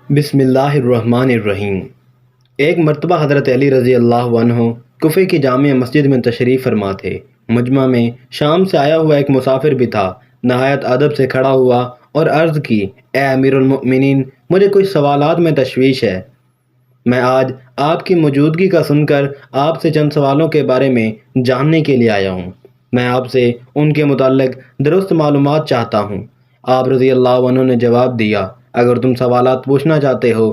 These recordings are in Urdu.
بسم اللہ الرحمن الرحیم۔ ایک مرتبہ حضرت علی رضی اللہ عنہ کوفے کی جامع مسجد میں تشریف فرما تھے۔ مجمع میں شام سے آیا ہوا ایک مسافر بھی تھا۔ نہایت ادب سے کھڑا ہوا اور عرض کی، اے امیر المؤمنین، مجھے کچھ سوالات میں تشویش ہے۔ میں آج آپ کی موجودگی کا سن کر آپ سے چند سوالوں کے بارے میں جاننے کے لیے آیا ہوں۔ میں آپ سے ان کے متعلق درست معلومات چاہتا ہوں۔ آپ رضی اللہ عنہ نے جواب دیا، اگر تم سوالات پوچھنا چاہتے ہو،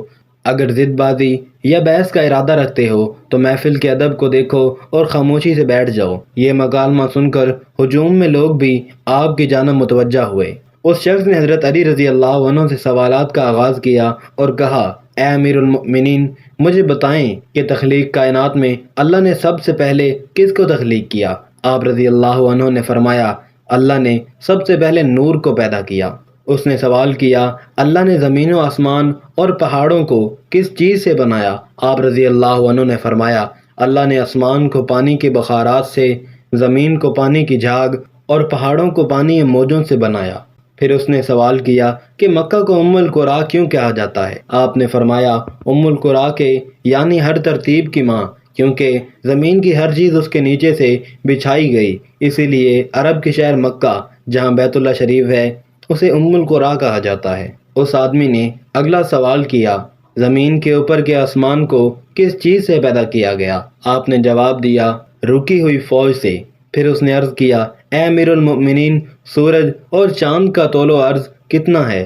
اگر ضد بازی یا بحث کا ارادہ رکھتے ہو تو محفل کے ادب کو دیکھو اور خاموشی سے بیٹھ جاؤ۔ یہ مکالمہ سن کر ہجوم میں لوگ بھی آپ کی جانب متوجہ ہوئے۔ اس شخص نے حضرت علی رضی اللہ عنہ سے سوالات کا آغاز کیا اور کہا، اے امیر المؤمنین، مجھے بتائیں کہ تخلیق کائنات میں اللہ نے سب سے پہلے کس کو تخلیق کیا؟ آپ رضی اللہ عنہ نے فرمایا، اللہ نے سب سے پہلے نور کو پیدا کیا۔ اس نے سوال کیا، اللہ نے زمین و آسمان اور پہاڑوں کو کس چیز سے بنایا؟ آپ رضی اللہ عنہ نے فرمایا، اللہ نے آسمان کو پانی کے بخارات سے، زمین کو پانی کی جھاگ اور پہاڑوں کو پانی کے موجوں سے بنایا۔ پھر اس نے سوال کیا کہ مکہ کو ام القریٰ کیوں کہا جاتا ہے؟ آپ نے فرمایا، ام القریٰ کے یعنی ہر ترتیب کی ماں، کیونکہ زمین کی ہر چیز اس کے نیچے سے بچھائی گئی، اسی لیے عرب کے شہر مکہ جہاں بیت اللہ شریف ہے اسے ام القریٰ کہا جاتا ہے۔ اس آدمی نے اگلا سوال کیا، زمین کے اوپر کے آسمان کو کس چیز سے پیدا کیا گیا؟ آپ نے جواب دیا، رکی ہوئی فوج سے۔ پھر اس نے عرض کیا، اے امیر المؤمنین، سورج اور چاند کا طول و عرض کتنا ہے؟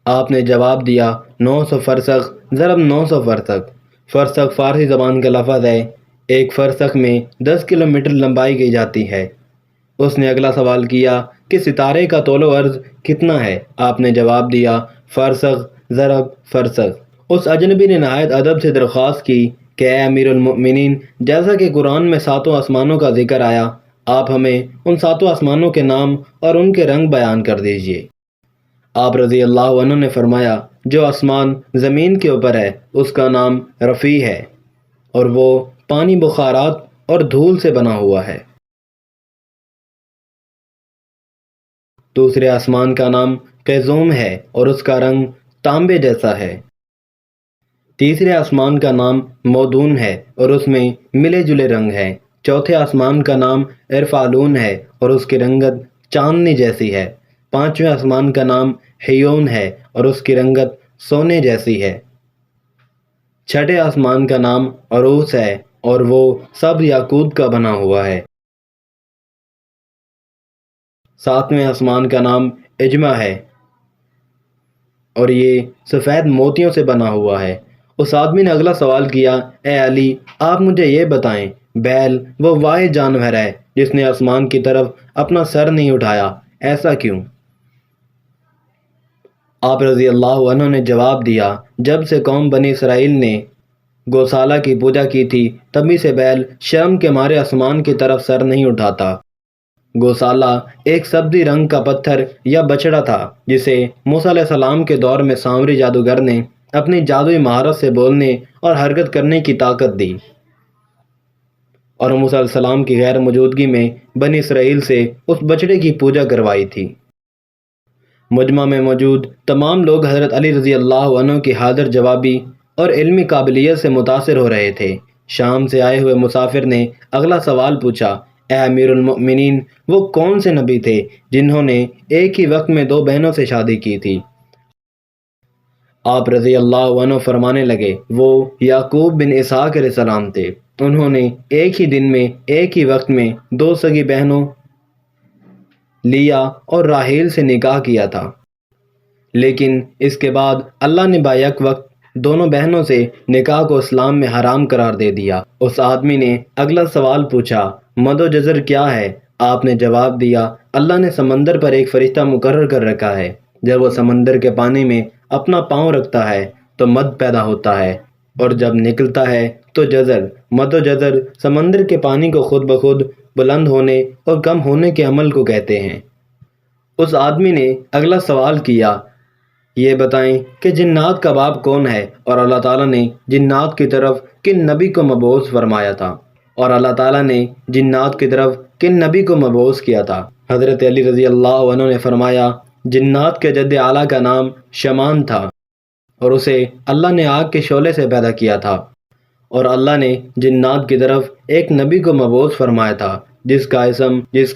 آپ نے جواب دیا، 900 فرسخ ضرب 900 فرسخ۔ فرسخ فارسی زبان کا لفظ ہے۔ ایک فرسخ میں 10 کلومیٹر لمبائی کی جاتی ہے۔ اس نے اگلا سوال کیا کہ ستارے کا طول و عرض کتنا ہے؟ آپ نے جواب دیا، فرسخ ضرب فرسخ۔ اس اجنبی نے نہایت ادب سے درخواست کی کہ اے امیر المؤمنین، جیسا کہ قرآن میں 7 آسمانوں کا ذکر آیا، آپ ہمیں ان 7 آسمانوں کے نام اور ان کے رنگ بیان کر دیجئے۔ آپ رضی اللہ عنہ نے فرمایا، جو آسمان زمین کے اوپر ہے اس کا نام رفیع ہے اور وہ پانی، بخارات اور دھول سے بنا ہوا ہے۔ دوسرے آسمان کا نام قیزوم ہے اور اس کا رنگ تانبے جیسا ہے۔ تیسرے آسمان کا نام مودون ہے اور اس میں ملے جلے رنگ ہیں۔ چوتھے آسمان کا نام ارفالون ہے اور اس کی رنگت چاندنی جیسی ہے۔ پانچویں آسمان کا نام ہیون ہے اور اس کی رنگت سونے جیسی ہے۔ چھٹے آسمان کا نام عروس ہے اور وہ سب یاقوت کا بنا ہوا ہے۔ ساتویں آسمان کا نام اجمہ ہے اور یہ سفید موتیوں سے بنا ہوا ہے۔ اس آدمی نے اگلا سوال کیا، اے علی، آپ مجھے یہ بتائیں، بیل وہ واحد جانور ہے جس نے آسمان کی طرف اپنا سر نہیں اٹھایا، ایسا کیوں؟ آپ رضی اللہ عنہ نے جواب دیا، جب سے قوم بنی اسرائیل نے گوسالہ کی پوجا کی تھی تبھی سے بیل شرم کے مارے آسمان کی طرف سر نہیں اٹھاتا۔ گوسالہ ایک سبزی رنگ کا پتھر یا بچڑا تھا جسے موسیٰ علیہ السلام کے دور میں سامری جادوگر نے اپنی جادوئی مہارت سے بولنے اور حرکت کرنے کی طاقت دی اور موسیٰ علیہ السلام کی غیر موجودگی میں بنی اسرائیل سے اس بچڑے کی پوجا کروائی تھی۔ مجمع میں موجود تمام لوگ حضرت علی رضی اللہ عنہ کی حاضر جوابی اور علمی قابلیت سے متاثر ہو رہے تھے۔ شام سے آئے ہوئے مسافر نے اگلا سوال پوچھا، اے امیر المؤمنین، وہ کون سے نبی تھے جنہوں نے ایک ہی وقت میں 2 بہنوں سے شادی کی تھی؟ آپ رضی اللہ عنہ فرمانے لگے، وہ یعقوب بن اسحاق علیہ السلام تھے۔ انہوں نے ایک ہی دن میں ایک ہی وقت میں 2 سگی بہنوں لیا اور راحیل سے نکاح کیا تھا، لیکن اس کے بعد اللہ نے بیک وقت دونوں بہنوں سے نکاح کو اسلام میں حرام قرار دے دیا۔ اس آدمی نے اگلا سوال پوچھا، مد و جزر کیا ہے؟ آپ نے جواب دیا، اللہ نے سمندر پر ایک فرشتہ مقرر کر رکھا ہے، جب وہ سمندر کے پانی میں اپنا پاؤں رکھتا ہے تو مد پیدا ہوتا ہے اور جب نکلتا ہے تو جزر۔ مد و جزر سمندر کے پانی کو خود بخود بلند ہونے اور کم ہونے کے عمل کو کہتے ہیں۔ اس آدمی نے اگلا سوال کیا، یہ بتائیں کہ جنات کا باپ کون ہے اور اللہ تعالیٰ نے جنات کی طرف کن نبی کو مبعوث فرمایا تھا؟ اور اللہ تعالیٰ نے جنات کی طرف کن نبی کو مبعوث کیا تھا؟ حضرت علی رضی اللہ عنہ نے فرمایا، جنات کے جد اعلیٰ کا نام شمان تھا اور اسے اللہ نے آگ کے شعلے سے پیدا کیا تھا، اور اللہ نے جنات کی طرف ایک نبی کو مبعوث فرمایا تھا جس کا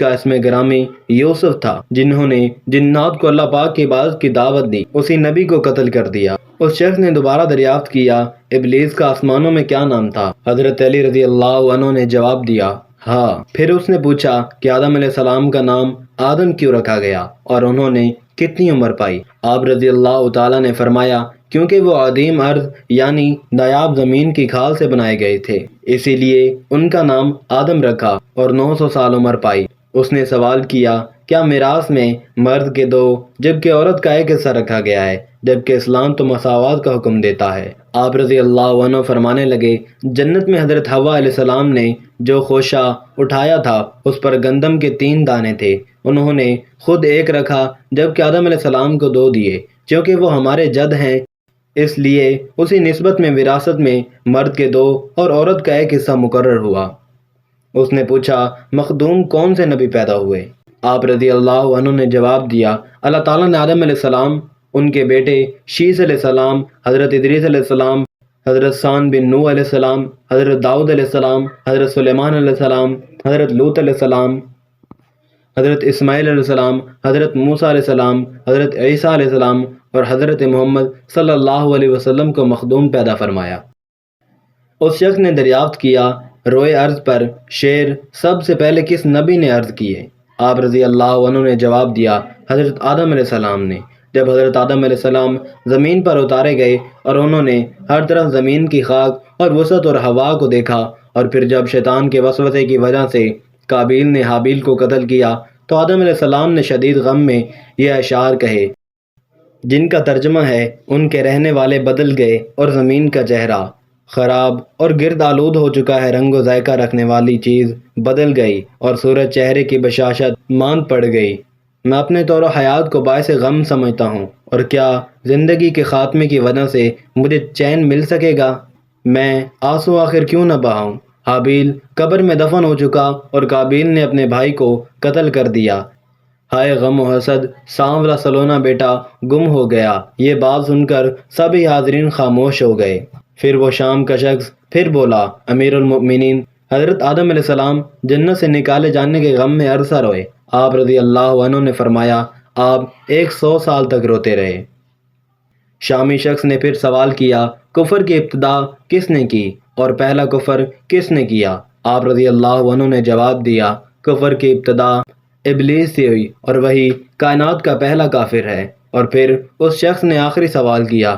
اسم گرامی یوسف تھا، جنہوں نے جنات کو اللہ پاک کی عبادت کی دعوت دی، اسی نبی کو قتل کر دیا۔ اس شخص نے دوبارہ دریافت کیا ابلیس کا آسمانوں میں کیا نام تھا؟ حضرت علی رضی اللہ عنہ نے جواب دیا ہاں۔ پھر اس نے پوچھا کہ آدم علیہ السلام کا نام آدم کیوں رکھا گیا اور انہوں نے کتنی عمر پائی؟ آپ رضی اللہ تعالیٰ نے فرمایا کیونکہ وہ عظیم ارض یعنی نایاب زمین کی کھال سے بنائے گئے تھے، اسی لیے ان کا نام آدم رکھا اور 900 سال عمر پائی۔ اس نے سوال کیا کیا میراث میں مرد کے 2 جبکہ عورت کا 1 حصہ رکھا گیا ہے، جبکہ اسلام تو مساوات کا حکم دیتا ہے؟ آپ رضی اللہ عنہ فرمانے لگے جنت میں حضرت حوا علیہ السلام نے جو خوشہ اٹھایا تھا اس پر گندم کے 3 دانے تھے، انہوں نے خود 1 رکھا جبکہ آدم علیہ السلام کو 2 دیے، چونکہ وہ ہمارے جد ہیں، اس لیے اسی نسبت میں وراثت میں مرد کے 2 اور عورت کا 1 حصہ مقرر ہوا۔ اس نے پوچھا مخدوم کون سے نبی پیدا ہوئے؟ آپ رضی اللہ عنہ نے جواب دیا اللہ تعالیٰ نے آدم علیہ السلام، ان کے بیٹے شیس علیہ السلام، حضرت ادریس علیہ السلام، حضرت سان بن نوح علیہ السلام، حضرت داؤد علیہ السلام، حضرت سلیمان علیہ السلام، حضرت لوط علیہ السلام، حضرت اسماعیل علیہ السلام، حضرت موسیٰ علیہ السلام، حضرت عیسیٰ علیہ السلام اور حضرت محمد صلی اللہ علیہ وسلم کو مخدوم پیدا فرمایا۔ اس شخص نے دریافت کیا روئے ارض پر شیر سب سے پہلے کس نبی نے عرض کیے؟ آپ رضی اللہ عنہ نے جواب دیا حضرت آدم علیہ السلام نے۔ جب حضرت آدم علیہ السلام زمین پر اتارے گئے اور انہوں نے ہر طرف زمین کی خاک اور وسعت اور ہوا کو دیکھا، اور پھر جب شیطان کے وسوسے کی وجہ سے قابیل نے حابیل کو قتل کیا تو آدم علیہ السلام نے شدید غم میں یہ اشعار کہے جن کا ترجمہ ہے ان کے رہنے والے بدل گئے اور زمین کا چہرہ خراب اور گرد آلود ہو چکا ہے، رنگ و ذائقہ رکھنے والی چیز بدل گئی اور سورج چہرے کی بشاشت ماند پڑ گئی۔ میں اپنے طور و حیات کو باعث غم سمجھتا ہوں، اور کیا زندگی کے خاتمے کی وجہ سے مجھے چین مل سکے گا؟ میں آنسو آخر کیوں نہ بہاؤں؟ حابیل قبر میں دفن ہو چکا اور قابیل نے اپنے بھائی کو قتل کر دیا، ہائے غم و حسد، سانولا سلونا بیٹا گم ہو گیا۔ یہ بات سن کر سبھی حاضرین خاموش ہو گئے۔ پھر وہ شام کا شخص پھر بولا امیر المؤمنین حضرت آدم علیہ السلام جنت سے نکالے جانے کے غم میں عرصہ روئے۔ آپ رضی اللہ عنہ نے فرمایا آپ 100 سال تک روتے رہے۔ شامی شخص نے پھر سوال کیا کفر کی ابتدا کس نے کی اور پہلا کفر کس نے کیا؟ آپ رضی اللہ عنہ نے جواب دیا کفر کی ابتدا ابلیس سے ہوئی اور وہی کائنات کا پہلا کافر ہے۔ اور پھر اس شخص نے آخری سوال کیا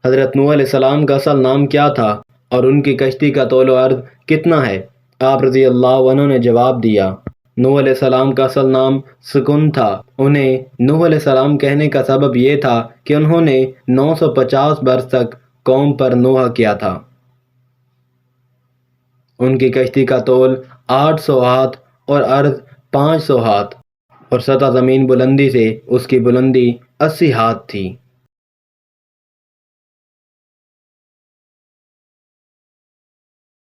حضرت نوح علیہ السلام کا اصل نام کیا تھا اور ان کی کشتی کا طول و عرض کتنا ہے؟ آپ رضی اللہ عنہ نے جواب دیا نوح علیہ السلام کا اصل نام سکون تھا۔ انہیں نوح علیہ السلام کہنے کا سبب یہ تھا کہ انہوں نے 950 برس تک قوم پر نوحہ کیا تھا۔ ان کی کشتی کا طول 800 ہاتھ اور عرض 500 ہاتھ اور سطح زمین بلندی سے اس کی بلندی 80 ہاتھ تھی۔